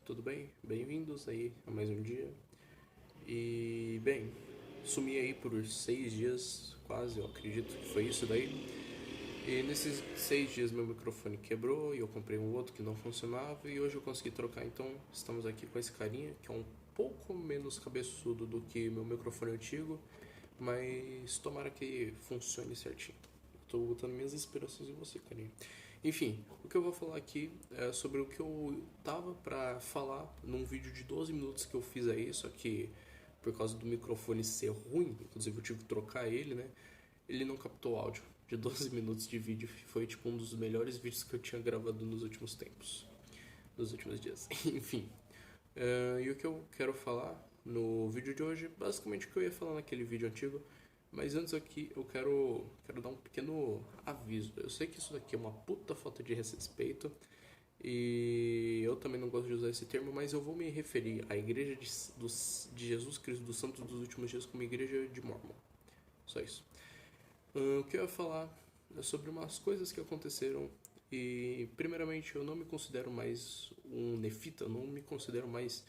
tudo bem? Bem-vindos aí a mais um dia. E, bem, sumi aí por 6 dias, quase, eu acredito que foi isso daí. E nesses 6 dias meu microfone quebrou e eu comprei um outro que não funcionava e hoje eu consegui trocar, então estamos aqui com esse carinha que é um pouco menos cabeçudo do que meu microfone antigo, mas tomara que funcione certinho. Estou botando minhas esperanças em você, carinha. Enfim, o que eu vou falar aqui é sobre o que eu tava pra falar num vídeo de 12 minutos que eu fiz aí, só que por causa do microfone ser ruim, inclusive eu tive que trocar ele, né? Ele não captou áudio de 12 minutos de vídeo. Foi tipo um dos melhores vídeos que eu tinha gravado nos últimos tempos, nos últimos dias. Enfim, e o que eu quero falar no vídeo de hoje, basicamente o que eu ia falar naquele vídeo antigo, mas antes aqui eu quero dar um pequeno aviso. Eu sei que isso daqui é uma puta falta de respeito e eu também não gosto de usar esse termo, mas eu vou me referir à Igreja de Jesus Cristo dos Santos dos Últimos Dias como Igreja de Mormon. Só isso. O que eu ia falar é sobre umas coisas que aconteceram e, primeiramente, eu não me considero mais um nefita, eu não me considero mais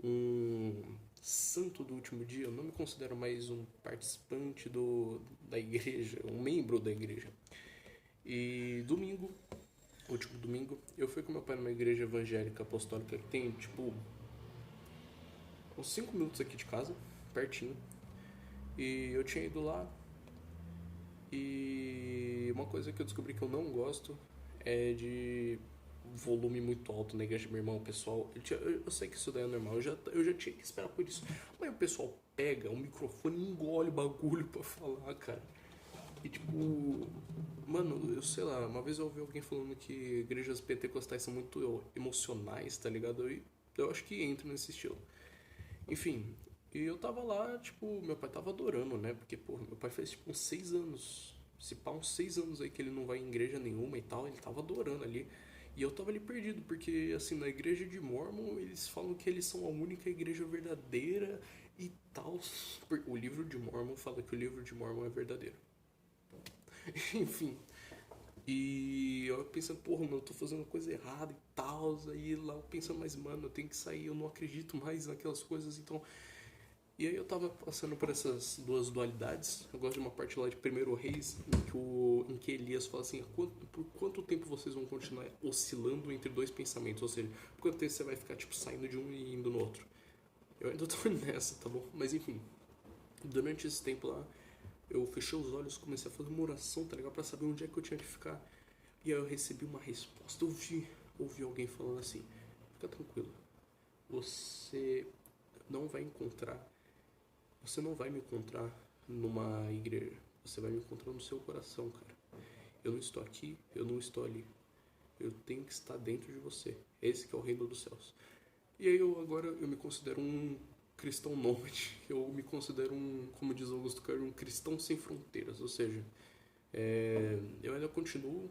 um santo do último dia, eu não me considero mais um participante da igreja, um membro da igreja. E domingo, último domingo, eu fui com meu pai numa igreja evangélica apostólica que tem, tipo, uns 5 minutos aqui de casa, pertinho. E eu tinha ido lá, e uma coisa que eu descobri que eu não gosto é de volume muito alto na igreja do meu irmão. O pessoal, eu sei que isso daí é normal, eu já tinha que esperar por isso. Mas o pessoal pega o microfone e engole o bagulho pra falar, cara. E tipo, mano, eu sei lá, uma vez eu ouvi alguém falando que igrejas pentecostais são muito emocionais, tá ligado? E eu acho que entra nesse estilo. Enfim, e eu tava lá, tipo, meu pai tava adorando, né? Porque, pô, meu pai fez tipo uns 6 anos. Se pá, uns 6 anos aí que ele não vai em igreja nenhuma e tal, ele tava adorando ali. E eu tava ali perdido, porque assim, na igreja de Mormon, eles falam que eles são a única igreja verdadeira e tal. O livro de Mormon fala que o livro de Mormon é verdadeiro. Enfim. E eu pensando, porra, mano, eu tô fazendo coisa errada e tal. Aí lá eu pensando, mas mano, eu tenho que sair, eu não acredito mais naquelas coisas, então. E aí eu tava passando por essas duas dualidades. Eu gosto de uma parte lá de Primeiro Reis, em que Elias fala assim, por quanto tempo vocês vão continuar oscilando entre dois pensamentos? Ou seja, por quanto tempo você vai ficar tipo saindo de um e indo no outro? Eu ainda tô nessa, tá bom? Mas enfim, durante esse tempo lá, eu fechei os olhos, comecei a fazer uma oração, tá ligado? Pra saber onde é que eu tinha que ficar. E aí eu recebi uma resposta, ouvi alguém falando assim, fica tranquilo, você não vai encontrar você não vai me encontrar numa igreja. Você vai me encontrar no seu coração, cara. Eu não estou aqui, eu não estou ali. Eu tenho que estar dentro de você. Esse que é o reino dos céus. E aí agora eu me considero um cristão nômade. Eu me considero como diz Augusto Cury, um cristão sem fronteiras. Ou seja, eu ainda continuo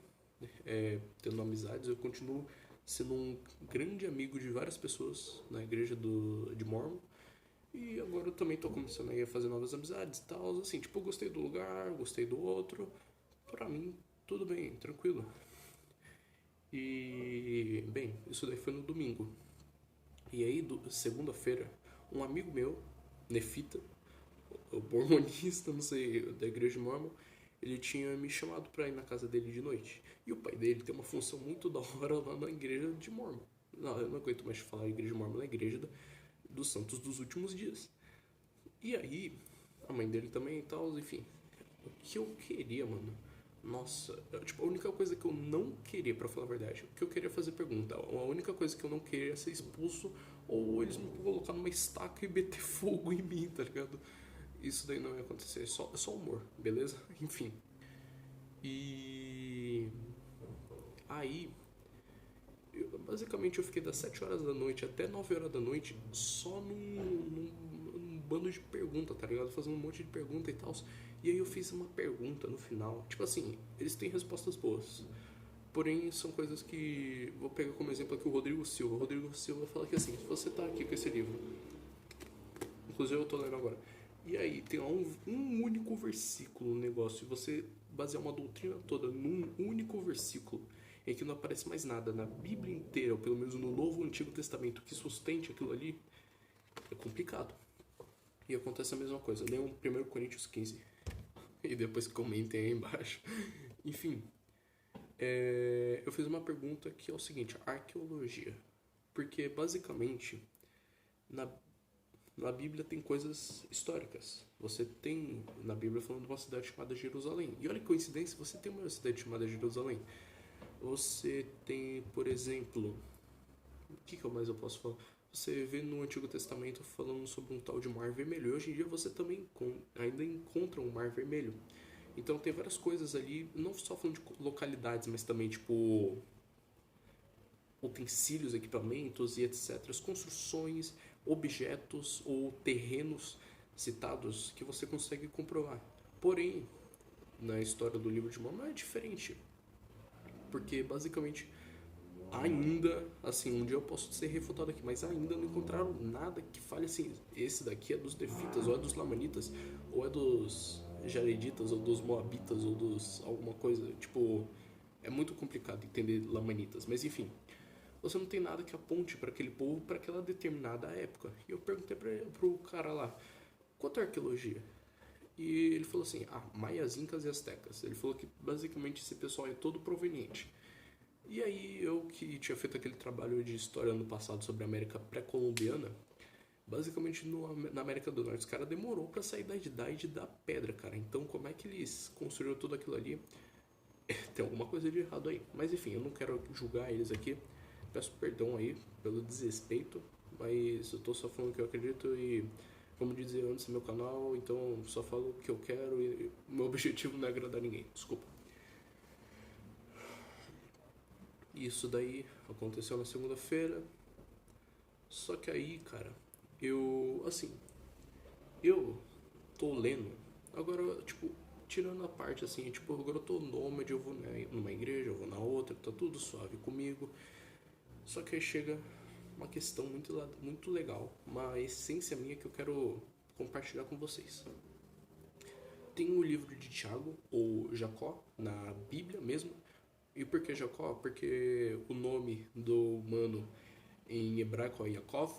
tendo amizades, eu continuo sendo um grande amigo de várias pessoas na igreja de Mormon. E agora eu também tô começando aí a fazer novas amizades e tal, assim, tipo, eu gostei do lugar, gostei do outro. Pra mim, tudo bem, tranquilo. E, bem, isso daí foi no domingo. E aí, segunda-feira, um amigo meu, Nefita, o mormonista, não sei, da igreja mormon, ele tinha me chamado pra ir na casa dele de noite. E o pai dele tem uma função muito da hora lá na igreja de Mormon. Não, eu não aguento mais falar igreja mormon, na igreja dos santos dos últimos dias. E aí, a mãe dele também e tal, enfim. O que eu queria, mano? Nossa, tipo, a única coisa que eu não queria, pra falar a verdade, o que eu queria fazer pergunta, a única coisa que eu não queria é ser expulso ou eles me colocar numa estaca e meter fogo em mim, tá ligado? Isso daí não ia acontecer, é só humor, beleza? Enfim. E aí, basicamente eu fiquei das 7 horas da noite até 9 horas da noite só num bando de pergunta, tá ligado? Fazendo um monte de pergunta e tal. E aí eu fiz uma pergunta no final. Tipo assim, eles têm respostas boas. Porém, são coisas que. Vou pegar como exemplo aqui o Rodrigo Silva. O Rodrigo Silva fala que assim, se você tá aqui com esse livro, inclusive eu tô lendo agora, e aí tem lá um único versículo no negócio, e você basear uma doutrina toda num único versículo, em que não aparece mais nada na Bíblia inteira, ou pelo menos no Novo ou Antigo Testamento, que sustente aquilo ali, é complicado. E acontece a mesma coisa. Leiam 1 Coríntios 15 e depois comentem aí embaixo. Enfim, eu fiz uma pergunta que é o seguinte: arqueologia. Porque basicamente na Bíblia tem coisas históricas. Você tem na Bíblia falando de uma cidade chamada Jerusalém. E olha que coincidência, você tem uma cidade chamada Jerusalém. Você tem, por exemplo, o que mais eu posso falar? Você vê no Antigo Testamento falando sobre um tal de Mar Vermelho. E hoje em dia você também ainda encontra um Mar Vermelho. Então tem várias coisas ali, não só falando de localidades, mas também tipo utensílios, equipamentos e etc. As construções, objetos ou terrenos citados que você consegue comprovar. Porém, na história do livro de Mormon é diferente. Porque basicamente ainda, assim, um dia eu posso ser refutado aqui, mas ainda não encontraram nada que fale assim, esse daqui é dos Nefitas, ou é dos Lamanitas, ou é dos Jareditas, ou dos Moabitas, ou dos alguma coisa, tipo, é muito complicado entender Lamanitas, mas enfim, você não tem nada que aponte para aquele povo para aquela determinada época. E eu perguntei pro cara lá, quanto é arqueologia? E ele falou assim, maias, incas e astecas. Ele falou que basicamente esse pessoal é todo proveniente. E aí eu que tinha feito aquele trabalho de história no passado sobre a América pré-colombiana, basicamente na América do Norte, os caras demorou para sair da idade da pedra, cara. Então como é que eles construíram tudo aquilo ali? Tem alguma coisa de errado aí. Mas enfim, eu não quero julgar eles aqui. Peço perdão aí pelo desrespeito, mas eu tô só falando o que eu acredito e, como dizer antes no meu canal, então só falo o que eu quero e meu objetivo não é agradar ninguém. Desculpa. Isso daí aconteceu na segunda-feira. Só que aí, cara, eu tô lendo. Agora, tipo, tirando a parte assim, tipo, agora eu tô nômade, eu vou numa igreja, eu vou na outra, tá tudo suave comigo. Só que aí chega uma questão muito legal, uma essência minha que eu quero compartilhar com vocês. Tem o livro de Tiago, ou Jacó, na Bíblia mesmo. E por que Jacó? Porque o nome do humano em hebraico é Yaakov,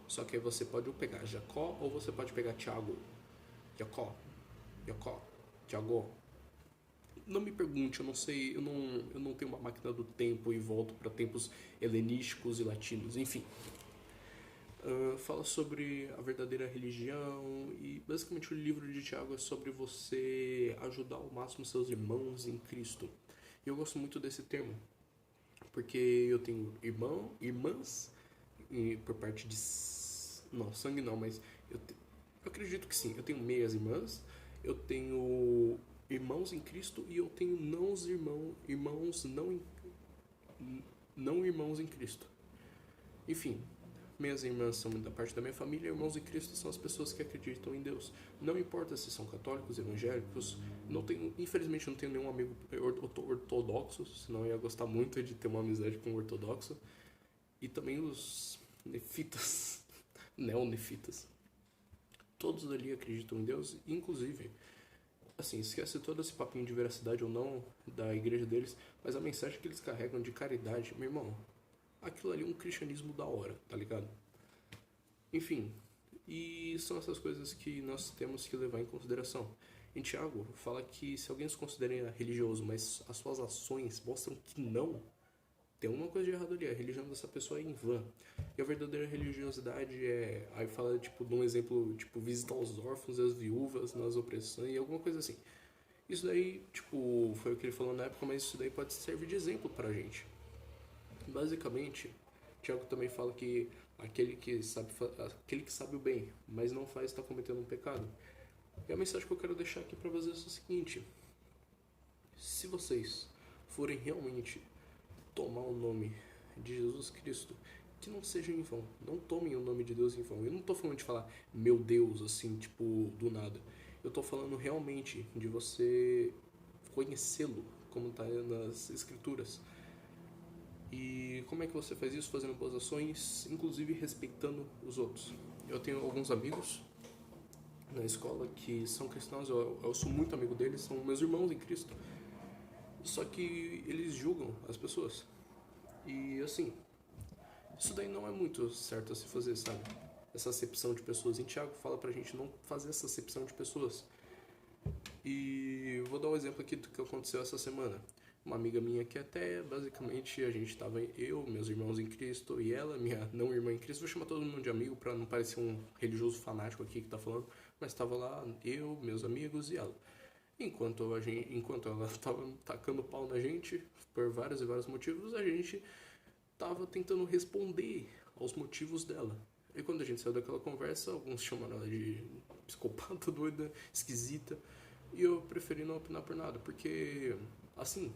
só que aí você pode pegar Jacó ou você pode pegar Tiago. Jacó, Tiago. Não me pergunte, eu não sei, eu não tenho uma máquina do tempo e volto para tempos helenísticos e latinos, enfim. Fala sobre a verdadeira religião e basicamente o livro de Tiago é sobre você ajudar ao máximo seus irmãos em Cristo. E eu gosto muito desse termo, porque eu tenho irmãs, por parte de... Não, sangue não, mas eu acredito que sim. Eu tenho meias irmãs, eu tenho irmãos em Cristo e eu tenho irmãos não irmãos em Cristo. Enfim, minhas irmãs são da parte da minha família, irmãos em Cristo são as pessoas que acreditam em Deus. Não importa se são católicos, evangélicos, infelizmente não tenho nenhum amigo ortodoxo, senão eu ia gostar muito de ter uma amizade com um ortodoxo. E também os nefitas, neonefitas. Todos ali acreditam em Deus, inclusive, assim, esquece todo esse papinho de veracidade ou não da igreja deles, mas a mensagem que eles carregam de caridade, meu irmão, aquilo ali é um cristianismo da hora, tá ligado? Enfim, e são essas coisas que nós temos que levar em consideração. Em Tiago, fala que se alguém se considera religioso, mas as suas ações mostram que não, tem alguma coisa de errado ali, a religião dessa pessoa é em vão. E a verdadeira religiosidade é... Aí fala, tipo, de um exemplo, tipo, visitar os órfãos e as viúvas nas opressões e alguma coisa assim. Isso daí, tipo, foi o que ele falou na época, mas isso daí pode servir de exemplo pra gente. Basicamente, Tiago também fala que aquele que sabe o bem, mas não faz, está cometendo um pecado. E a mensagem que eu quero deixar aqui pra vocês é o seguinte: se vocês forem realmente tomar o nome de Jesus Cristo, que não seja em vão. Não tomem o nome de Deus em vão. Eu não tô falando de falar meu Deus, assim, tipo, do nada. Eu tô falando realmente de você conhecê-lo, como tá nas escrituras. E como é que você faz isso? Fazendo boas ações, inclusive respeitando os outros. Eu tenho alguns amigos na escola que são cristãos, eu sou muito amigo deles, são meus irmãos em Cristo. Só que eles julgam as pessoas. E assim, isso daí não é muito certo a se fazer, sabe? Essa acepção de pessoas. Em Tiago fala pra gente não fazer essa acepção de pessoas. E vou dar um exemplo aqui do que aconteceu essa semana. Uma amiga minha que até basicamente a gente tava, eu, meus irmãos em Cristo e ela, minha não irmã em Cristo, vou chamar todo mundo de amigo pra não parecer um religioso fanático aqui que tá falando, mas tava lá eu, meus amigos e ela. Enquanto ela tava tacando pau na gente por vários e vários motivos, a gente tava tentando responder aos motivos dela. E quando a gente saiu daquela conversa, alguns chamaram ela de psicopata, doida, esquisita. E eu preferi não opinar por nada, porque, assim,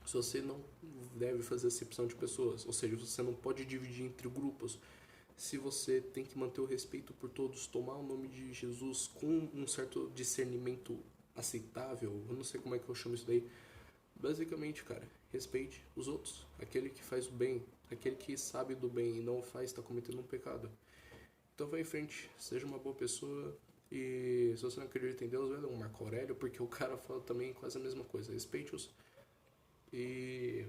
se você não deve fazer acepção de pessoas, ou seja, você não pode dividir entre grupos, se você tem que manter o respeito por todos, tomar o nome de Jesus com um certo discernimento aceitável, eu não sei como é que eu chamo isso daí. Basicamente, cara, respeite os outros. Aquele que faz o bem, aquele que sabe do bem e não o faz, está cometendo um pecado. Então vai em frente, seja uma boa pessoa. E se você não acredita em Deus, vai ler um Marco Aurélio, porque o cara fala também quase a mesma coisa. Respeite-os. E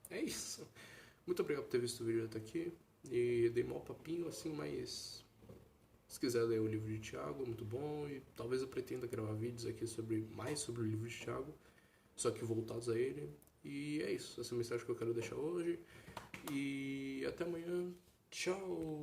é isso. Muito obrigado por ter visto o vídeo até aqui. E dei mal papinho assim, mas se quiser ler o livro de Tiago, muito bom. E talvez eu pretenda gravar vídeos aqui mais sobre o livro de Tiago, só que voltados a ele. E é isso. Essa é a mensagem que eu quero deixar hoje. E até amanhã. Tchau!